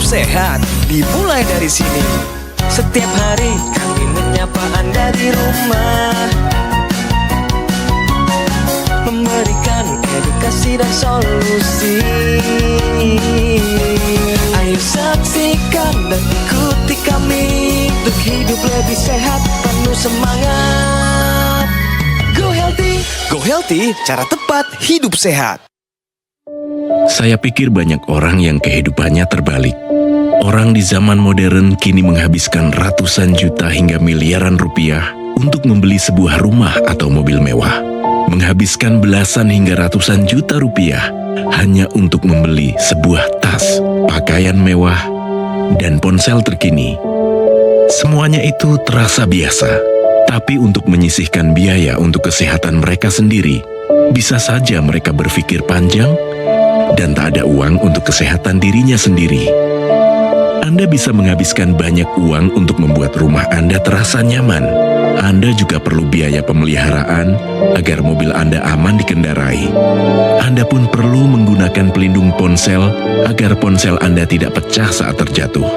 sehat dimulai dari sini. Setiap hari kami menyapa Anda di rumah, memberikan edukasi dan solusi. Ayo saksikan dan ikuti kami untuk hidup lebih sehat, penuh semangat. Go Healthy, cara tepat hidup sehat. Saya pikir banyak orang yang kehidupannya terbalik. Orang di zaman modern kini menghabiskan ratusan juta hingga miliaran rupiah untuk membeli sebuah rumah atau mobil mewah. Menghabiskan belasan hingga ratusan juta rupiah hanya untuk membeli sebuah tas, pakaian mewah, dan ponsel terkini. Semuanya itu terasa biasa. Tapi untuk menyisihkan biaya untuk kesehatan mereka sendiri, bisa saja mereka berpikir panjang dan tak ada uang untuk kesehatan dirinya sendiri. Anda bisa menghabiskan banyak uang untuk membuat rumah Anda terasa nyaman. Anda juga perlu biaya pemeliharaan agar mobil Anda aman dikendarai. Anda pun perlu menggunakan pelindung ponsel agar ponsel Anda tidak pecah saat terjatuh.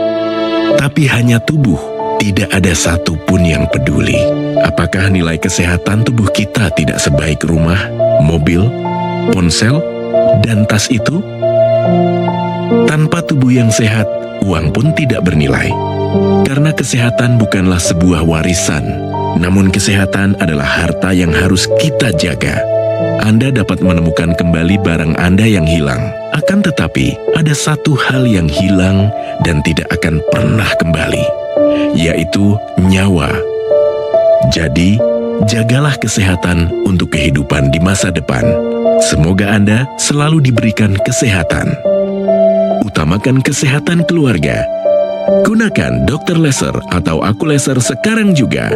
Tapi hanya tubuh. Tidak ada satupun yang peduli. Apakah nilai kesehatan tubuh kita tidak sebaik rumah, mobil, ponsel, dan tas itu? Tanpa tubuh yang sehat, uang pun tidak bernilai. Karena kesehatan bukanlah sebuah warisan, namun kesehatan adalah harta yang harus kita jaga. Anda dapat menemukan kembali barang Anda yang hilang. Akan tetapi, ada satu hal yang hilang dan tidak akan pernah kembali, yaitu nyawa. Jadi, jagalah kesehatan untuk kehidupan di masa depan. Semoga Anda selalu diberikan kesehatan. Utamakan kesehatan keluarga. Gunakan Dr. Laser atau Aku Laser sekarang juga.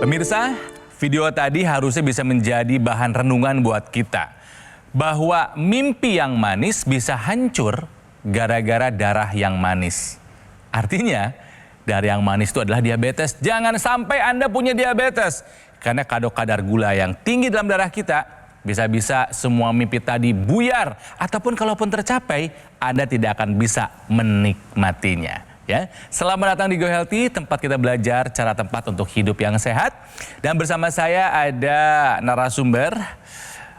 Pemirsa, video tadi harusnya bisa menjadi bahan renungan buat kita. Bahwa mimpi yang manis bisa hancur gara-gara darah yang manis. Artinya, darah yang manis itu adalah diabetes. Jangan sampai Anda punya diabetes. Karena kadar gula yang tinggi dalam darah kita, bisa-bisa semua mimpi tadi buyar. Ataupun kalaupun tercapai, Anda tidak akan bisa menikmatinya. Ya, selamat datang di Go Healthy, tempat kita belajar cara tepat untuk hidup yang sehat. Dan bersama saya ada narasumber,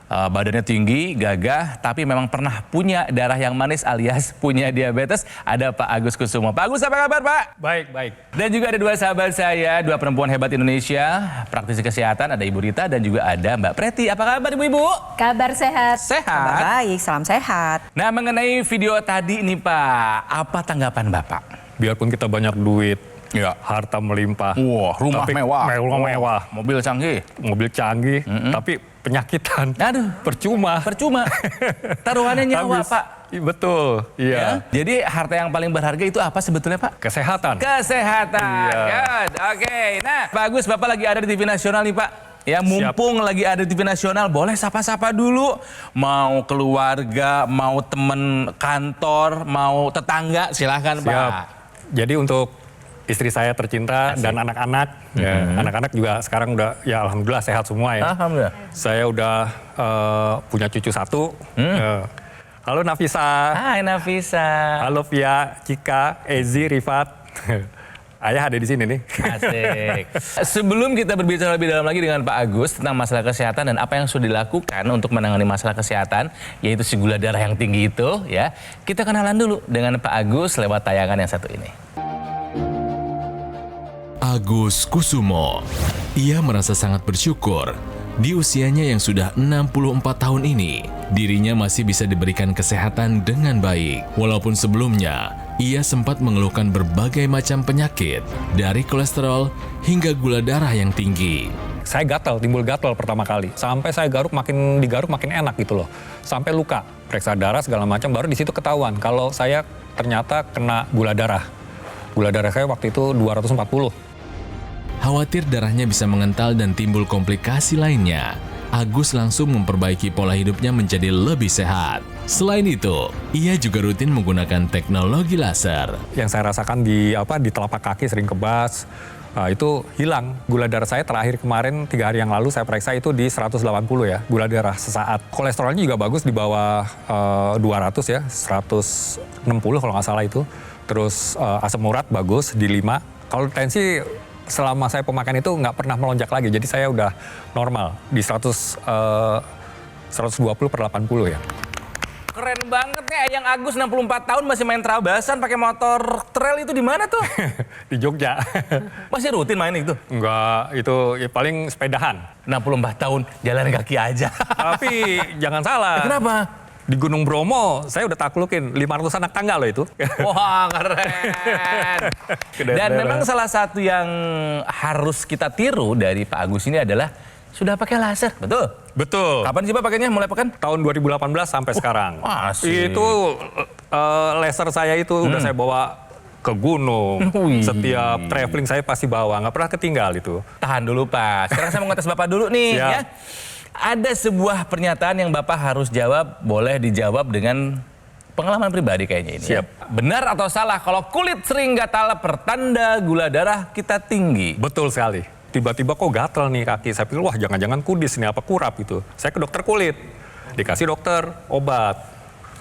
badannya tinggi, gagah, tapi memang pernah punya darah yang manis alias punya diabetes. Ada Pak Agus Kusumo. Pak Agus, apa kabar Pak? Baik, baik. Dan juga ada dua sahabat saya, dua perempuan hebat Indonesia, praktisi kesehatan, ada Ibu Rita dan juga ada Mbak Preti. Apa kabar Ibu-Ibu? Kabar sehat. Sehat. Kabar baik, salam sehat. Nah, mengenai video tadi ini Pak, apa tanggapan Bapak? Biarpun kita banyak duit, Ya. harta melimpah, Wah, rumah tapi mewah. mewah, Mobil canggih. mobil canggih, tapi penyakitan. Aduh, Percuma. taruhannya nyawa Habis. Pak. Betul, iya. Ya? Jadi harta yang paling berharga itu apa sebetulnya Pak? Kesehatan. Kesehatan. Iya. Good. Oke. Nah, Pak Agus, Bapak lagi ada di TV nasional nih Pak. Ya, mumpung lagi ada di TV nasional, boleh sapa-sapa dulu. Mau keluarga, mau temen kantor, mau tetangga, silahkan Siap. Pak. Jadi untuk istri saya tercinta dan anak-anak, ya, anak-anak juga sekarang udah, ya alhamdulillah sehat semua ya. Alhamdulillah. Saya udah punya cucu satu. Halo Nafisa. Hai Nafisa. Halo Via, Cika, Ezi, Rifat. Ayah ada di sini nih. Asik. Sebelum kita berbicara lebih dalam lagi dengan Pak Agus tentang masalah kesehatan dan apa yang sudah dilakukan untuk menangani masalah kesehatan, yaitu si gula darah yang tinggi itu, ya. Kita kenalan dulu dengan Pak Agus lewat tayangan yang satu ini. Agus Kusumo. Ia merasa sangat bersyukur. Di usianya yang sudah 64 tahun ini, dirinya masih bisa diberikan kesehatan dengan baik. Walaupun sebelumnya, ia sempat mengeluhkan berbagai macam penyakit, dari kolesterol hingga gula darah yang tinggi. Saya gatal, timbul gatal pertama kali. Sampai saya digaruk makin enak gitu loh. Sampai luka, periksa darah segala macam, baru di situ ketahuan kalau saya ternyata kena gula darah. Gula darah saya waktu itu 240. Khawatir darahnya bisa mengental dan timbul komplikasi lainnya, Agus langsung memperbaiki pola hidupnya menjadi lebih sehat. Selain itu, ia juga rutin menggunakan teknologi laser. Yang saya rasakan di telapak kaki sering kebas, Itu hilang. Gula darah saya terakhir kemarin 3 hari yang lalu saya periksa itu di 180 ya, gula darah sesaat. Kolesterolnya juga bagus di bawah 200 ya, 160 kalau nggak salah itu. Terus asam urat bagus di 5. Kalau tensi selama saya pemakaian itu nggak pernah melonjak lagi, jadi saya udah normal di 120/80 ya. Keren banget nih Ayang Agus 64 tahun masih main terabasan pakai motor trail itu di mana tuh? Di Jogja. Masih rutin main itu? Enggak, itu ya paling sepedahan. 64 tahun jalan kaki aja. Tapi jangan salah. Kenapa? Di Gunung Bromo, saya udah taklukin 500 anak tangga loh itu. Wah, keren. Dan memang salah satu yang harus kita tiru dari Pak Agus ini adalah sudah pakai laser, betul? Betul. Kapan sih Pak pakainya? Mulai pakai? Tahun 2018 sampai sekarang. asik. Itu laser saya itu udah saya bawa ke gunung. Wih. Setiap traveling saya pasti bawa, nggak pernah ketinggal itu. Tahan dulu Pak, sekarang saya mau ngetes Bapak dulu nih Siap. ya. Ada sebuah pernyataan yang Bapak harus jawab, boleh dijawab dengan pengalaman pribadi kayaknya ini. Siap. Ya. Benar atau salah kalau kulit sering gatal pertanda gula darah kita tinggi? Betul sekali. Tiba-tiba kok gatel nih kaki. Saya pikir wah jangan-jangan kudis nih apa kurap itu. Saya ke dokter kulit. Dikasih dokter obat.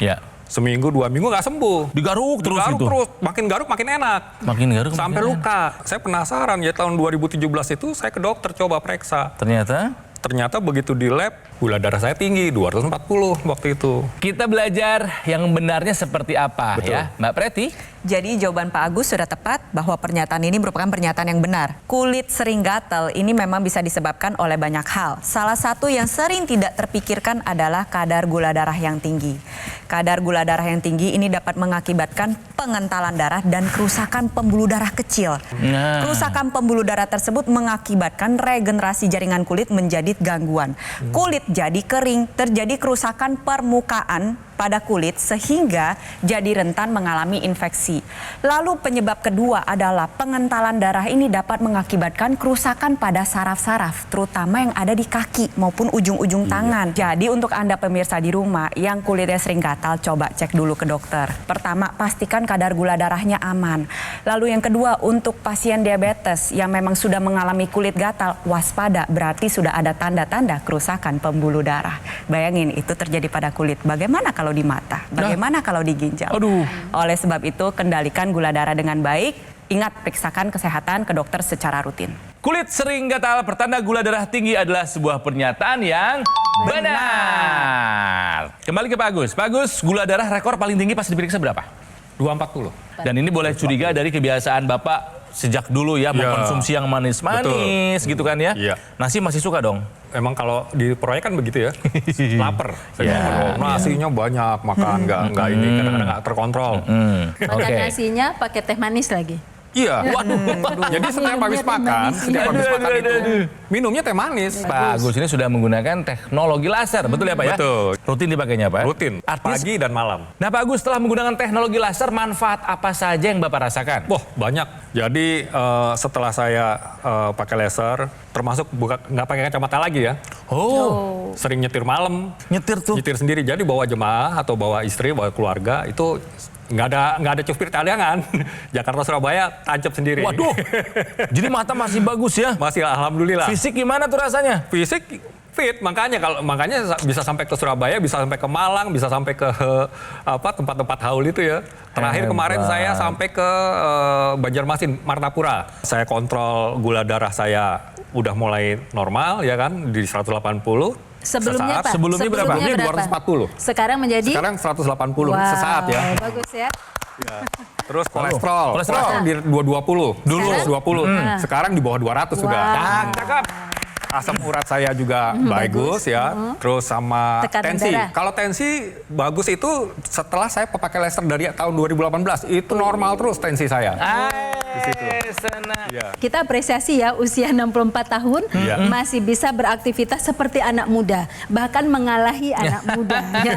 Ya. Seminggu 2 minggu nggak sembuh. Digaruk terus Digaruk itu? terus. Makin garuk makin enak. Makin garuk Sampai makin luka. Saya penasaran ya tahun 2017 itu saya ke dokter coba periksa. Ternyata begitu di lab, gula darah saya tinggi, 240 waktu itu. Kita belajar yang benarnya seperti apa. Betul. Ya, Mbak Preti? Jadi jawaban Pak Agus sudah tepat bahwa pernyataan ini merupakan pernyataan yang benar. Kulit sering gatal ini memang bisa disebabkan oleh banyak hal. Salah satu yang sering tidak terpikirkan adalah kadar gula darah yang tinggi. Kadar gula darah yang tinggi ini dapat mengakibatkan pengentalan darah dan kerusakan pembuluh darah kecil. Nah. Kerusakan pembuluh darah tersebut mengakibatkan regenerasi jaringan kulit menjadi gangguan. Kulit jadi kering, terjadi kerusakan permukaan pada kulit sehingga jadi rentan mengalami infeksi. Lalu penyebab kedua adalah pengentalan darah ini dapat mengakibatkan kerusakan pada saraf-saraf, terutama yang ada di kaki maupun ujung-ujung tangan. Jadi untuk Anda pemirsa di rumah yang kulitnya sering gatal, coba cek dulu ke dokter. Pertama, pastikan kadar gula darahnya aman. Lalu yang kedua, untuk pasien diabetes yang memang sudah mengalami kulit gatal, waspada, berarti sudah ada tanda-tanda kerusakan pembuluh darah. Bayangin itu terjadi pada kulit. Bagaimana kalau di mata? Bagaimana kalau di ginjal? Aduh. Oleh sebab itu, kendalikan gula darah dengan baik. Ingat, periksakan kesehatan ke dokter secara rutin. Kulit sering gatal pertanda gula darah tinggi adalah sebuah pernyataan yang benar. Kembali ke Pak Agus. Pak Agus, gula darah rekor paling tinggi pas diperiksa berapa? 240. Dan ini boleh curiga dari kebiasaan Bapak sejak dulu ya, mengkonsumsi yang manis-manis gitu kan ya. Iya. Nasi masih suka dong? Emang kalau di proyek kan begitu ya, lapar. Iya. Nasinya banyak makan, nggak ini kadang-kadang nggak terkontrol. Makan nasinya pakai teh manis lagi. Iya. Jadi setiap habis makan, itu minumnya teh manis. Pak Agus ini sudah menggunakan teknologi laser, betul ya Pak ya? Betul. Rutin dipakainya Pak? Rutin, Artis. pagi dan malam. Nah Pak Agus, setelah menggunakan teknologi laser, manfaat apa saja yang Bapak rasakan? Wah banyak. Jadi setelah saya pakai laser, termasuk nggak pakai kacamata lagi ya. Oh, Sering nyetir malam, nyetir tuh. nyetir sendiri. Jadi bawa jemaah atau bawa istri, bawa keluarga itu nggak ada cupir taliangan. Jakarta Surabaya tancap sendiri. Waduh, jadi mata masih bagus ya? Masih alhamdulillah. Fisik gimana tuh rasanya? Fisik fit, makanya bisa sampai ke Surabaya, bisa sampai ke Malang, bisa sampai ke tempat-tempat haul itu ya. Terakhir kemarin saya sampai ke Banjarmasin, Martapura. Saya kontrol gula darah saya udah mulai normal ya kan di 180. Sebelumnya Sesaat. Pak? Sebelumnya berapa? Sebelumnya 240. Sekarang menjadi? Sekarang 180 Wow, sesaat ya. bagus ya. Terus kolesterol di 220. Dulu 220. Sekarang di bawah 200 sudah. Cakep. Asam urat saya juga bagus ya. Terus sama Tekanan tensi. darah. Kalau tensi bagus itu setelah saya pakai laser dari tahun 2018 itu normal terus tensi saya. Senang. Iya. Kita apresiasi ya usia 64 tahun Iya. masih bisa beraktivitas seperti anak muda. Bahkan mengalahi anak muda. Ya.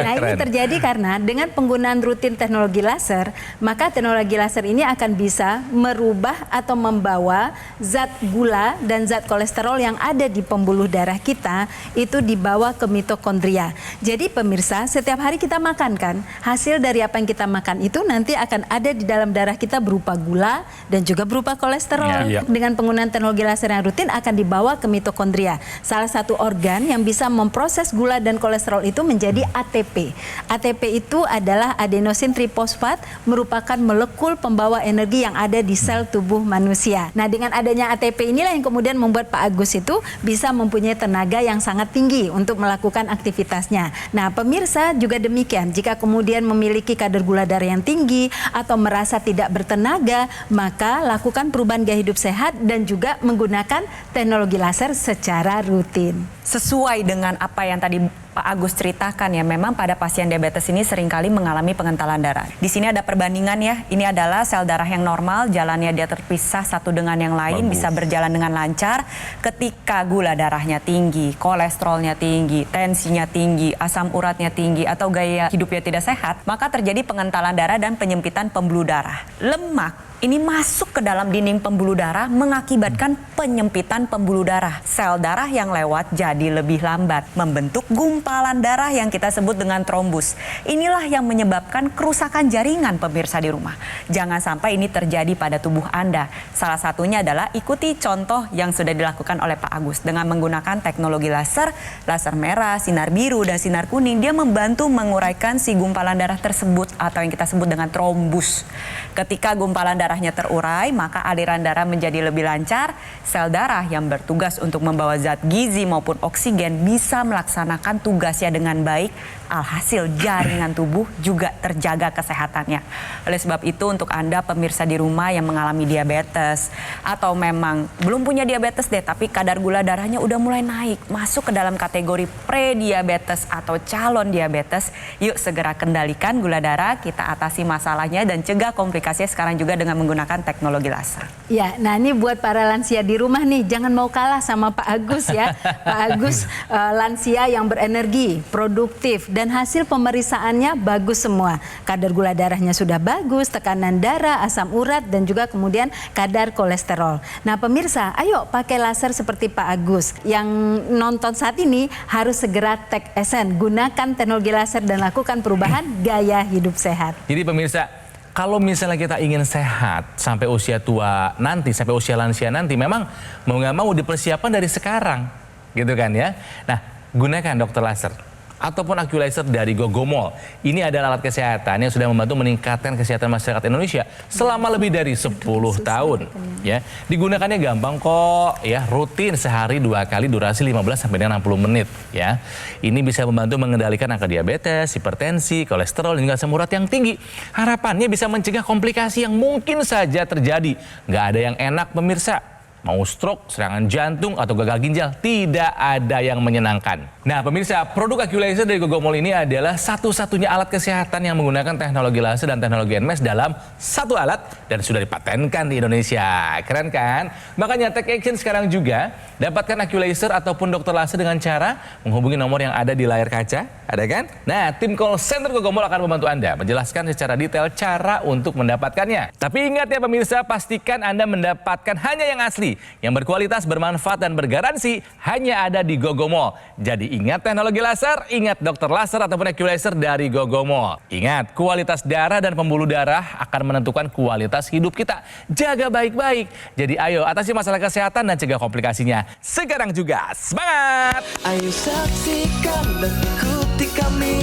Nah ini Keren. terjadi karena dengan penggunaan rutin teknologi laser, maka teknologi laser ini akan bisa merubah atau membawa zat gula dan zat kolesterol yang yang ada di pembuluh darah kita itu dibawa ke mitokondria. Jadi pemirsa, setiap hari kita makan kan, hasil dari apa yang kita makan itu nanti akan ada di dalam darah kita berupa gula dan juga berupa kolesterol. Iya. Dengan penggunaan teknologi laser yang rutin akan dibawa ke mitokondria. Salah satu organ yang bisa memproses gula dan kolesterol itu menjadi ATP. ATP itu adalah adenosin trifosfat, merupakan molekul pembawa energi yang ada di sel tubuh manusia. Nah, dengan adanya ATP inilah yang kemudian membuat Pak Agus itu bisa mempunyai tenaga yang sangat tinggi untuk melakukan aktivitasnya. Nah, pemirsa juga demikian. Jika kemudian memiliki kadar gula darah yang tinggi atau merasa tidak bertenaga, maka lakukan perubahan gaya hidup sehat dan juga menggunakan teknologi laser secara rutin. Sesuai dengan apa yang tadi Pak Agus ceritakan ya, memang pada pasien diabetes ini seringkali mengalami pengentalan darah. Di sini ada perbandingan ya, ini adalah sel darah yang normal, jalannya dia terpisah satu dengan yang lain, bisa berjalan dengan lancar. Ketika gula darahnya tinggi, kolesterolnya tinggi, tensinya tinggi, asam uratnya tinggi, atau gaya hidupnya tidak sehat, maka terjadi pengentalan darah dan penyempitan pembuluh darah. Lemak ini masuk ke dalam dinding pembuluh darah mengakibatkan penyempitan pembuluh darah. Sel darah yang lewat jadi lebih lambat, membentuk gumpalan darah yang kita sebut dengan trombus. Inilah yang menyebabkan kerusakan jaringan pemirsa di rumah. Jangan sampai ini terjadi pada tubuh Anda. Salah satunya adalah ikuti contoh yang sudah dilakukan oleh Pak Agus dengan menggunakan teknologi laser, laser merah, sinar biru, dan sinar kuning. Dia membantu menguraikan si gumpalan darah tersebut atau yang kita sebut dengan trombus. Ketika gumpalan darahnya terurai, maka aliran darah menjadi lebih lancar. Sel darah yang bertugas untuk membawa zat gizi maupun oksigen bisa melaksanakan tugasnya dengan baik. Alhasil jaringan tubuh juga terjaga kesehatannya. Oleh sebab itu untuk Anda pemirsa di rumah yang mengalami diabetes atau memang belum punya diabetes deh, tapi kadar gula darahnya udah mulai naik, masuk ke dalam kategori pre-diabetes atau calon diabetes, yuk segera kendalikan gula darah, kita atasi masalahnya dan cegah komplikasinya sekarang juga dengan menggunakan teknologi laser. Ya, nah ini buat para lansia di rumah nih, jangan mau kalah sama Pak Agus ya. Pak Agus lansia yang berenergi, produktif, dan hasil pemeriksaannya bagus semua. Kadar gula darahnya sudah bagus, tekanan darah, asam urat, dan juga kemudian kadar kolesterol. Nah pemirsa, ayo pakai laser seperti Pak Agus. Yang nonton saat ini harus segera take action, gunakan teknologi laser dan lakukan perubahan gaya hidup sehat. Jadi pemirsa, kalau misalnya kita ingin sehat sampai usia tua nanti, sampai usia lansia nanti, memang mau nggak mau dipersiapkan dari sekarang, gitu kan ya. Nah, gunakan dokter laser ataupun Aculaser dari Gogomol. Ini adalah alat kesehatan yang sudah membantu meningkatkan kesehatan masyarakat Indonesia selama lebih dari 10 tahun. Ya, digunakannya gampang kok, ya, rutin sehari 2 kali, durasi 15 sampai dengan 60 menit. Ya, ini bisa membantu mengendalikan angka diabetes, hipertensi, kolesterol, dan juga asam urat yang tinggi. Harapannya bisa mencegah komplikasi yang mungkin saja terjadi. Nggak ada yang enak pemirsa. Mau stroke, serangan jantung, atau gagal ginjal, tidak ada yang menyenangkan. Nah pemirsa, produk Aculaser dari Gogomol ini adalah satu-satunya alat kesehatan yang menggunakan teknologi laser dan teknologi NMS dalam satu alat dan sudah dipatenkan di Indonesia. Keren kan? Makanya take action sekarang juga. Dapatkan Aculaser ataupun dokter laser dengan cara menghubungi nomor yang ada di layar kaca. Ada kan? Nah, tim call center Gogomol akan membantu Anda menjelaskan secara detail cara untuk mendapatkannya. Tapi ingat ya pemirsa, pastikan Anda mendapatkan hanya yang asli, yang berkualitas, bermanfaat, dan bergaransi hanya ada di Gogomol. Jadi ingat teknologi laser, ingat dokter laser ataupun Aculaser dari Gogomol. Ingat, kualitas darah dan pembuluh darah akan menentukan kualitas hidup kita. Jaga baik-baik. Jadi ayo atasi masalah kesehatan dan cegah komplikasinya. Sekarang juga, semangat! Ayo saksikan dan ikuti kami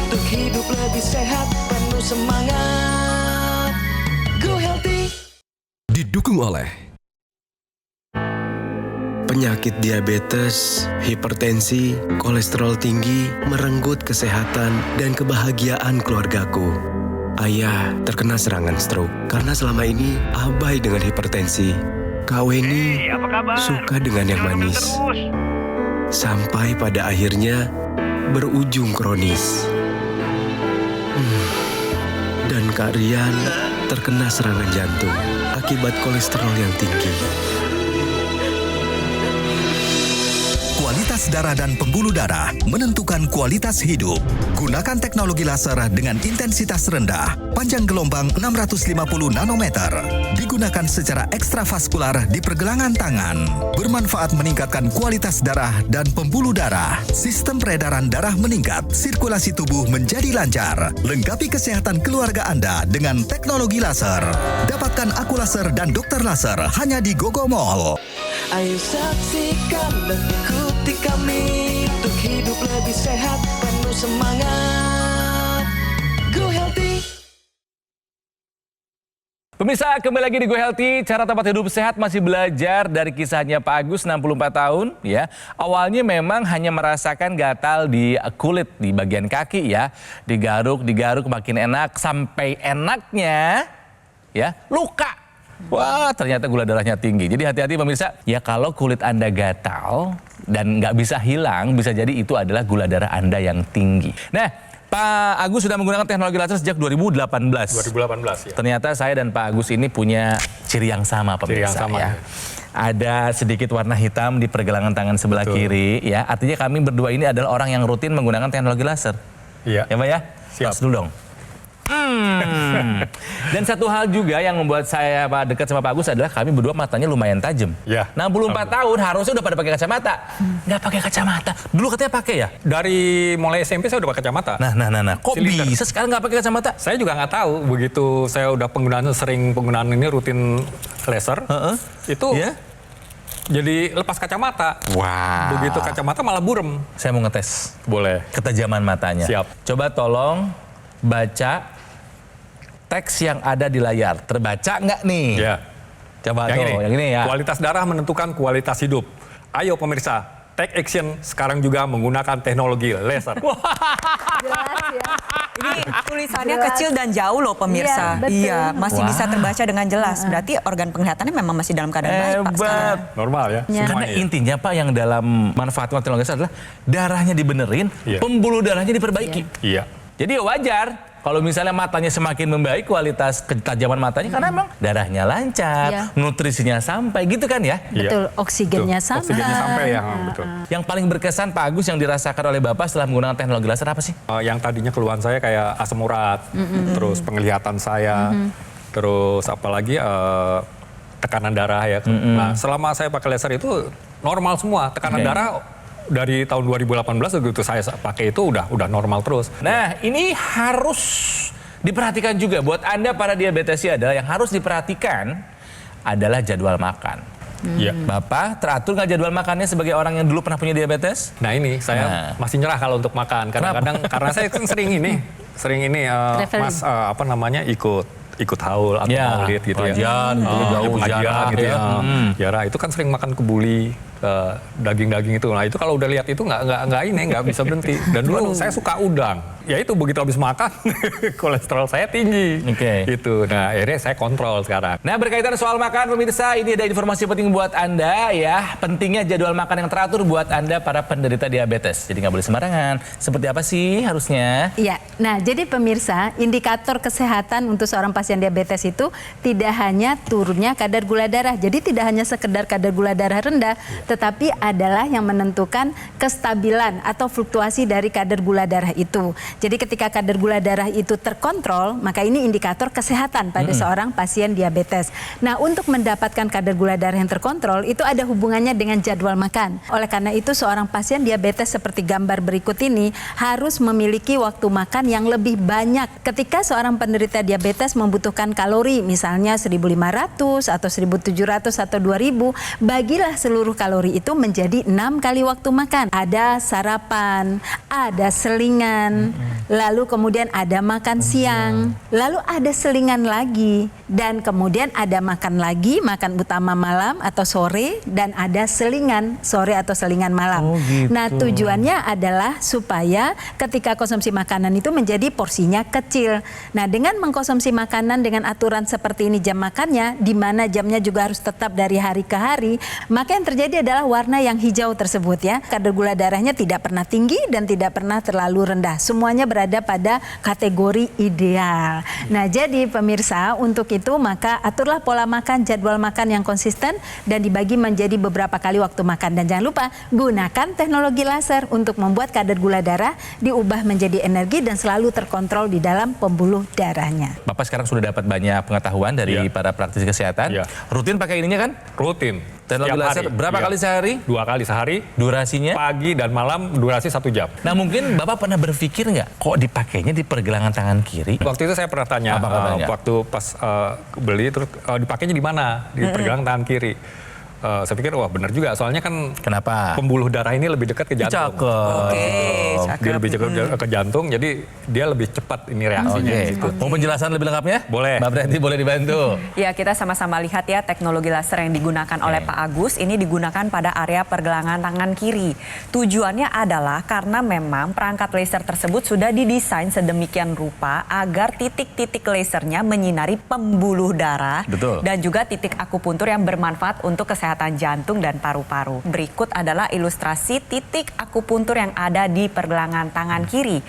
untuk hidup lebih sehat, penuh semangat. Go Healthy. Didukung oleh penyakit diabetes, hipertensi, kolesterol tinggi, merenggut kesehatan dan kebahagiaan keluargaku. Ayah terkena serangan stroke karena selama ini abai dengan hipertensi. Kak Weni suka dengan yang manis. Sampai pada akhirnya berujung kronis. Dan Kak Rian terkena serangan jantung akibat kolesterol yang tinggi. Kualitas darah dan pembuluh darah, menentukan kualitas hidup. Gunakan teknologi laser dengan intensitas rendah, panjang gelombang 650 nanometer. Digunakan secara ekstravaskular di pergelangan tangan. Bermanfaat meningkatkan kualitas darah dan pembuluh darah. Sistem peredaran darah meningkat, sirkulasi tubuh menjadi lancar. Lengkapi kesehatan keluarga Anda dengan teknologi laser. Dapatkan aku laser dan dokter laser hanya di Gogo Mall. Ayo saksikan dan ikuti kami untuk hidup lebih sehat, penuh semangat. Go Healthy. Pemirsa, kembali lagi di Go Healthy, cara tempat hidup sehat masih belajar dari kisahnya Pak Agus 64 tahun ya. Awalnya memang hanya merasakan gatal di kulit di bagian kaki ya. Digaruk makin enak sampai enaknya ya luka. Wah, ternyata gula darahnya tinggi. Jadi hati-hati pemirsa, ya kalau kulit Anda gatal dan nggak bisa hilang, bisa jadi itu adalah gula darah Anda yang tinggi. Nah, Pak Agus sudah menggunakan teknologi laser sejak 2018. 2018 ya. Ternyata saya dan Pak Agus ini punya ciri yang sama pemirsa. Ciri yang sama, ya. Ada sedikit warna hitam di pergelangan tangan sebelah kiri ya. Artinya kami berdua ini adalah orang yang rutin menggunakan teknologi laser. Iya. Ya Pak ya? Siap. Tos dulu dong. Dan satu hal juga yang membuat saya dekat sama Pak Agus adalah kami berdua matanya lumayan tajam. Ya. 64 tahun harusnya udah pada pakai kacamata. Nggak pakai kacamata. Dulu katanya pakai ya? Dari mulai SMP saya udah pakai kacamata. Nah. Kok Silinder. bisa sekarang nggak pakai kacamata? Saya juga nggak tahu. Begitu saya udah sering penggunaan ini rutin laser, itu Ya? jadi lepas kacamata. Wow. Begitu kacamata malah burem. Saya mau ngetes Boleh. ketajaman matanya. Siap. Coba tolong baca teks yang ada di layar. Terbaca nggak nih? Ya. Coba yang ini ya. Kualitas darah menentukan kualitas hidup. Ayo pemirsa, take action sekarang juga menggunakan teknologi laser. Jelas ya. Ini tulisannya Jelas. kecil dan jauh loh pemirsa. Iya, betul. Iya, masih Wah. bisa terbaca dengan jelas. Berarti organ penglihatannya memang masih dalam keadaan baik Pak sekarang. Hebat. Normal ya. Ya. Karena Semuanya. intinya Pak yang dalam manfaat teknologi laser adalah darahnya dibenerin, Iya. pembuluh darahnya diperbaiki. Iya. Jadi ya wajar kalau misalnya matanya semakin membaik kualitas ketajaman matanya karena memang darahnya lancar, Iya. nutrisinya sampai gitu kan ya. Betul, Iya. oksigennya Betul. sama. Oksigennya sampai ya, betul. Yang paling berkesan Pak Agus yang dirasakan oleh Bapak setelah menggunakan teknologi laser apa sih? Yang tadinya keluhan saya kayak asam urat, terus penglihatan saya, terus apalagi tekanan darah ya. Nah, selama saya pakai laser itu normal semua. Tekanan Oke. darah dari tahun 2018 begitu saya pakai itu udah normal terus. Nah, ini harus diperhatikan juga buat Anda para diabetes adalah yang harus diperhatikan adalah jadwal makan. Iya. Bapak teratur nggak jadwal makannya sebagai orang yang dulu pernah punya diabetes? Nah ini saya masih nyerah kalau untuk makan. Kadang-kadang karena saya kan sering ini Traveling. Mas ikut haul atau maulid gitu ya. pengajian, jauh pengajian ziarah gitu ya. ya. Ziarah itu kan sering makan kebuli, daging-daging itu. Nah itu kalau udah lihat itu nggak bisa berhenti. Dan dulu saya suka udang. Ya itu begitu habis makan kolesterol saya tinggi. Oke. Itu. Nah akhirnya saya kontrol sekarang. Nah, berkaitan soal makan pemirsa, ini ada informasi penting buat Anda ya. Pentingnya jadwal makan yang teratur buat Anda para penderita diabetes. Jadi nggak boleh sembarangan. Seperti apa sih harusnya? Iya, nah jadi pemirsa, indikator kesehatan untuk seorang pasien diabetes itu tidak hanya turunnya kadar gula darah. Jadi tidak hanya sekedar kadar gula darah rendah, tetapi adalah yang menentukan kestabilan atau fluktuasi dari kadar gula darah itu. Jadi ketika kadar gula darah itu terkontrol, maka ini indikator kesehatan pada seorang pasien diabetes. Nah, untuk mendapatkan kadar gula darah yang terkontrol, itu ada hubungannya dengan jadwal makan. Oleh karena itu, seorang pasien diabetes seperti gambar berikut ini harus memiliki waktu makan yang lebih banyak. Ketika seorang penderita diabetes membutuhkan kalori, misalnya 1.500 atau 1.700 atau 2.000, bagilah seluruh kalori itu menjadi 6 kali waktu makan. Ada sarapan, ada selingan, lalu kemudian ada makan siang, lalu ada selingan lagi, dan kemudian ada makan lagi, makan utama malam atau sore, dan ada selingan sore atau selingan malam. Nah, tujuannya adalah supaya ketika konsumsi makanan itu menjadi porsinya kecil. Nah, dengan mengkonsumsi makanan dengan aturan seperti ini jam makannya, di mana jamnya juga harus tetap dari hari ke hari, maka yang terjadi adalah warna yang hijau tersebut ya. Kadar gula darahnya tidak pernah tinggi dan tidak pernah terlalu rendah. Semuanya berada berada pada kategori ideal. Nah, jadi pemirsa, untuk itu maka aturlah pola makan, jadwal makan yang konsisten dan dibagi menjadi beberapa kali waktu makan. Dan jangan lupa gunakan teknologi laser untuk membuat kadar gula darah diubah menjadi energi dan selalu terkontrol di dalam pembuluh darahnya. Bapak sekarang sudah dapat banyak pengetahuan dari para praktisi kesehatan. Rutin pakai ininya kan? Rutin. Teknologi Setiap laser hari. berapa kali sehari? 2 kali sehari. Durasinya? Pagi dan malam durasi 1 jam. Nah, mungkin Bapak pernah berpikir nggak kok dipakainya di pergelangan tangan kiri? Waktu itu saya pernah tanya, Apa katanya? waktu pas beli terus dipakainya di mana? Di pergelangan tangan kiri. Saya pikir wah benar juga, soalnya kan Kenapa? pembuluh darah ini lebih dekat ke jantung. Cakep. Oke, Dia lebih dekat ke jantung, jadi dia lebih cepat ini reaksinya. Oke. Gitu. Mau penjelasan lebih lengkapnya? Boleh. Mbak Preti boleh dibantu. Ya, kita sama-sama lihat ya teknologi laser yang digunakan oleh Pak Agus ini digunakan pada area pergelangan tangan kiri. Tujuannya adalah karena memang perangkat laser tersebut sudah didesain sedemikian rupa agar titik-titik lasernya menyinari pembuluh darah. Betul. Dan juga titik akupuntur yang bermanfaat untuk kesehatan jantung dan paru-paru. Berikut adalah ilustrasi titik akupuntur yang ada di pergelangan tangan kiri.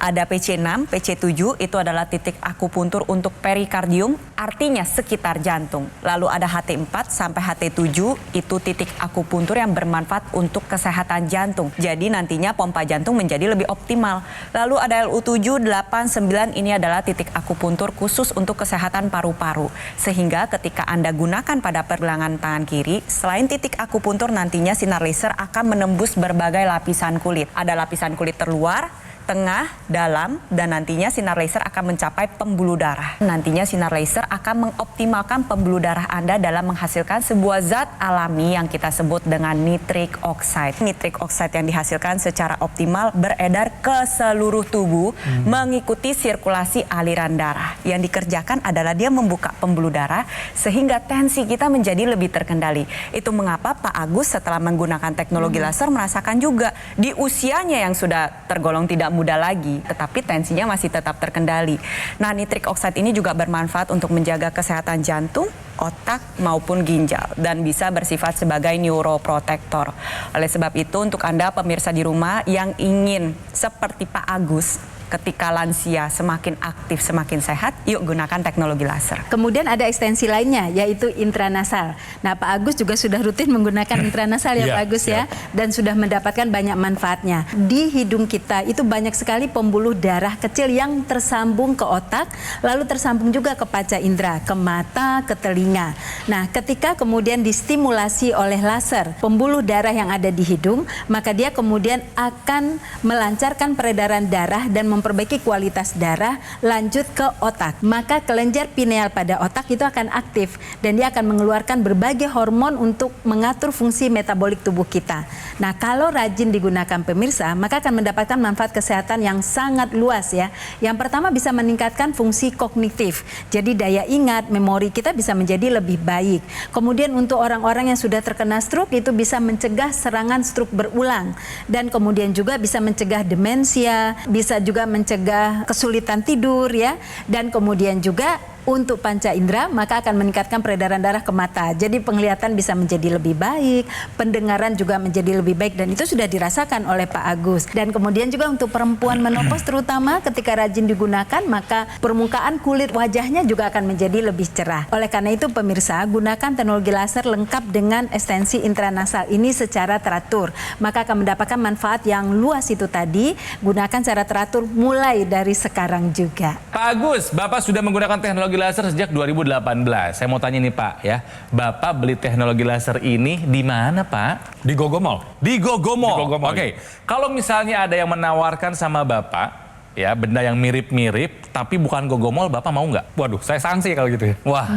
Ada PC6, PC7 itu adalah titik akupuntur untuk perikardium, artinya sekitar jantung. Lalu ada HT4 sampai HT7 itu titik akupuntur yang bermanfaat untuk kesehatan jantung. Jadi nantinya pompa jantung menjadi lebih optimal. Lalu ada LU7, 8, 9 ini adalah titik akupuntur khusus untuk kesehatan paru-paru. Sehingga ketika Anda gunakan pada pergelangan tangan kiri, selain titik akupuntur nantinya sinar laser akan menembus berbagai lapisan kulit. Ada lapisan kulit terluar, tengah, dalam, dan nantinya sinar laser akan mencapai pembuluh darah. Nantinya sinar laser akan mengoptimalkan pembuluh darah Anda dalam menghasilkan sebuah zat alami yang kita sebut dengan nitric oxide. Nitric oxide yang dihasilkan secara optimal beredar ke seluruh tubuh mengikuti sirkulasi aliran darah. Yang dikerjakan adalah dia membuka pembuluh darah sehingga tensi kita menjadi lebih terkendali. Itu mengapa Pak Agus setelah menggunakan teknologi laser merasakan juga di usianya yang sudah tergolong tidak muda lagi, tetapi tensinya masih tetap terkendali. Nah, nitric oxide ini juga bermanfaat untuk menjaga kesehatan jantung, otak, maupun ginjal dan bisa bersifat sebagai neuroprotektor. Oleh sebab itu, untuk Anda pemirsa di rumah yang ingin seperti Pak Agus, ketika lansia semakin aktif, semakin sehat, yuk gunakan teknologi laser. Kemudian ada ekstensi lainnya, yaitu intranasal. Nah, Pak Agus juga sudah rutin menggunakan intranasal ya, Pak Agus ya, dan sudah mendapatkan banyak manfaatnya. Di hidung kita itu banyak sekali pembuluh darah kecil yang tersambung ke otak, lalu tersambung juga ke panca indera, ke mata, ke telinga. Nah, ketika kemudian distimulasi oleh laser pembuluh darah yang ada di hidung, maka dia kemudian akan melancarkan peredaran darah dan memperbaiki kualitas darah lanjut ke otak. Maka kelenjar pineal pada otak itu akan aktif dan dia akan mengeluarkan berbagai hormon untuk mengatur fungsi metabolik tubuh kita. Nah, kalau rajin digunakan pemirsa, maka akan mendapatkan manfaat kesehatan yang sangat luas ya. Yang pertama bisa meningkatkan fungsi kognitif. Jadi daya ingat, memori kita bisa menjadi lebih baik. Kemudian untuk orang-orang yang sudah terkena stroke itu bisa mencegah serangan stroke berulang dan kemudian juga bisa mencegah demensia, bisa juga mencegah kesulitan tidur ya, dan kemudian juga untuk panca indera maka akan meningkatkan peredaran darah ke mata. Jadi penglihatan bisa menjadi lebih baik, pendengaran juga menjadi lebih baik dan itu sudah dirasakan oleh Pak Agus. Dan kemudian juga untuk perempuan menopause terutama ketika rajin digunakan maka permukaan kulit wajahnya juga akan menjadi lebih cerah. Oleh karena itu pemirsa, gunakan teknologi laser lengkap dengan ekstensi intranasal ini secara teratur. Maka akan mendapatkan manfaat yang luas itu tadi. Gunakan secara teratur mulai dari sekarang juga. Pak Agus, Bapak sudah menggunakan teknologi laser sejak 2018. Saya mau tanya nih Pak ya, Bapak beli teknologi laser ini di mana Pak? Di Gogomall. Di Gogomall. Di Gogomall. Oke. Kalau misalnya ada yang menawarkan sama Bapak ya benda yang mirip-mirip tapi bukan Gogomall, Bapak mau nggak? Waduh, saya sanksi kalau gitu ya. Wah.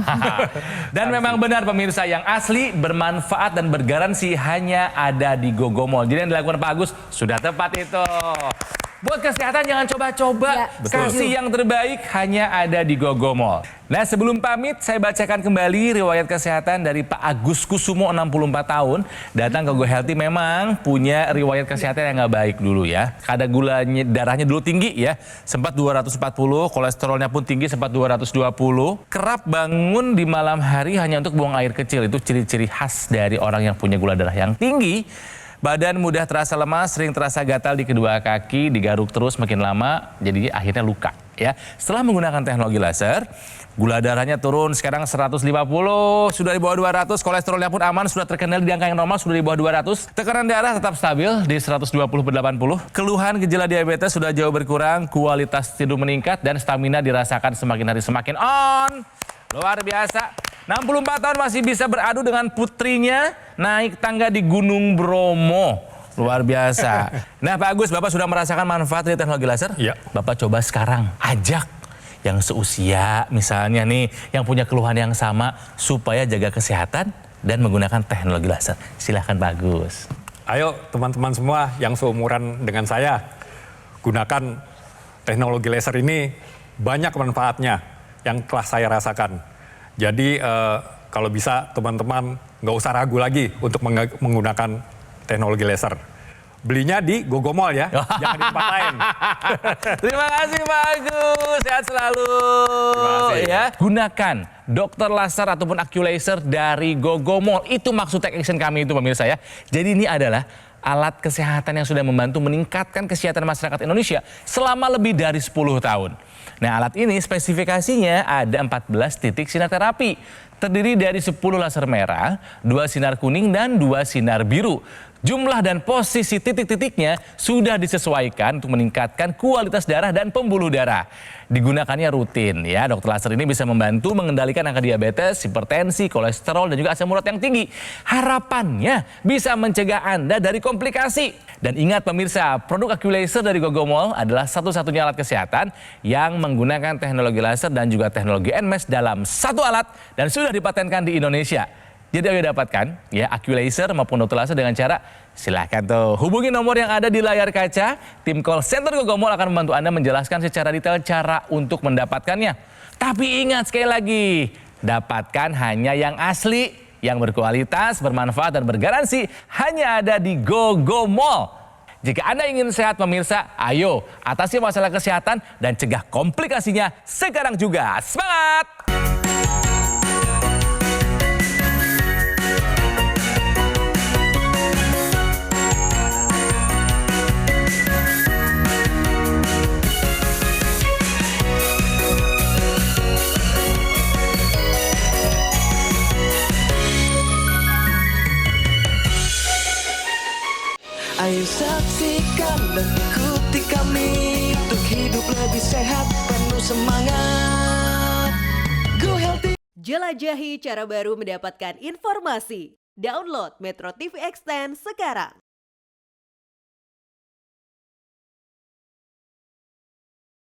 Dan memang benar pemirsa, yang asli, bermanfaat dan bergaransi hanya ada di Gogomall. Jadi yang dilakukan Pak Agus sudah tepat itu. Buat kesehatan jangan coba-coba, Ya, kasih yang terbaik hanya ada di Gogomall. Nah, sebelum pamit saya bacakan kembali riwayat kesehatan dari Pak Agus Kusumo, 64 tahun. Datang ke Go Healthy memang punya riwayat kesehatan yang nggak baik dulu ya. Kadar gula darahnya dulu tinggi ya, sempat 240, kolesterolnya pun tinggi sempat 220. Kerap bangun di malam hari hanya untuk buang air kecil, itu ciri-ciri khas dari orang yang punya gula darah yang tinggi. Badan mudah terasa lemas, sering terasa gatal di kedua kaki, digaruk terus makin lama, jadi akhirnya luka. Ya, setelah menggunakan teknologi laser, gula darahnya turun sekarang 150, sudah di bawah 200, kolesterolnya pun aman, sudah terkendali di angka yang normal, sudah di bawah 200. Tekanan darah tetap stabil di 120/80. Keluhan gejala diabetes sudah jauh berkurang, kualitas tidur meningkat, dan stamina dirasakan semakin hari semakin on. Luar biasa. 64 tahun masih bisa beradu dengan putrinya naik tangga di Gunung Bromo. Luar biasa. Nah Pak Agus, Bapak sudah merasakan manfaat dari teknologi laser? Iya. Bapak coba sekarang, ajak yang seusia misalnya nih, yang punya keluhan yang sama supaya jaga kesehatan dan menggunakan teknologi laser. Silahkan Pak Agus. Ayo teman-teman semua yang seumuran dengan saya, gunakan teknologi laser ini, banyak manfaatnya yang telah saya rasakan. Jadi kalau bisa teman-teman nggak usah ragu lagi untuk menggunakan teknologi laser. Belinya di Gogomall ya, jangan di tempat lain. Terima kasih Pak Agus, sehat selalu. Terima kasih. Ya, gunakan dokter laser ataupun AccuLaser dari Gogomall. Itu maksud Tech Action kami itu pemirsa ya. Jadi ini adalah alat kesehatan yang sudah membantu meningkatkan kesehatan masyarakat Indonesia selama lebih dari 10 tahun. Nah, alat ini spesifikasinya ada 14 titik sinar terapi. Terdiri dari 10 laser merah, 2 sinar kuning, dan 2 sinar biru. Jumlah dan posisi titik-titiknya sudah disesuaikan untuk meningkatkan kualitas darah dan pembuluh darah. Digunakannya rutin ya. Dokter laser ini bisa membantu mengendalikan angka diabetes, hipertensi, kolesterol, dan juga asam urat yang tinggi. Harapannya bisa mencegah Anda dari komplikasi. Dan ingat pemirsa, produk AccuLaser dari Gogomall adalah satu-satunya alat kesehatan yang menggunakan teknologi laser dan juga teknologi NMES dalam satu alat dan sudah dipatenkan di Indonesia. Jadi ayo dapatkan ya AccuLaser maupun dokter laser dengan cara silahkan tuh hubungi nomor yang ada di layar kaca. Tim call center Gogomall akan membantu Anda menjelaskan secara detail cara untuk mendapatkannya. Tapi ingat sekali lagi, dapatkan hanya yang asli, yang berkualitas, bermanfaat, dan bergaransi hanya ada di Gogomall. Jika Anda ingin sehat pemirsa, ayo atasi masalah kesehatan dan cegah komplikasinya sekarang juga. Semangat! Ayo saksikan dan ikuti kami untuk hidup lebih sehat, penuh semangat. Go Healthy. Jelajahi cara baru mendapatkan informasi. Download Metro TV Extend sekarang.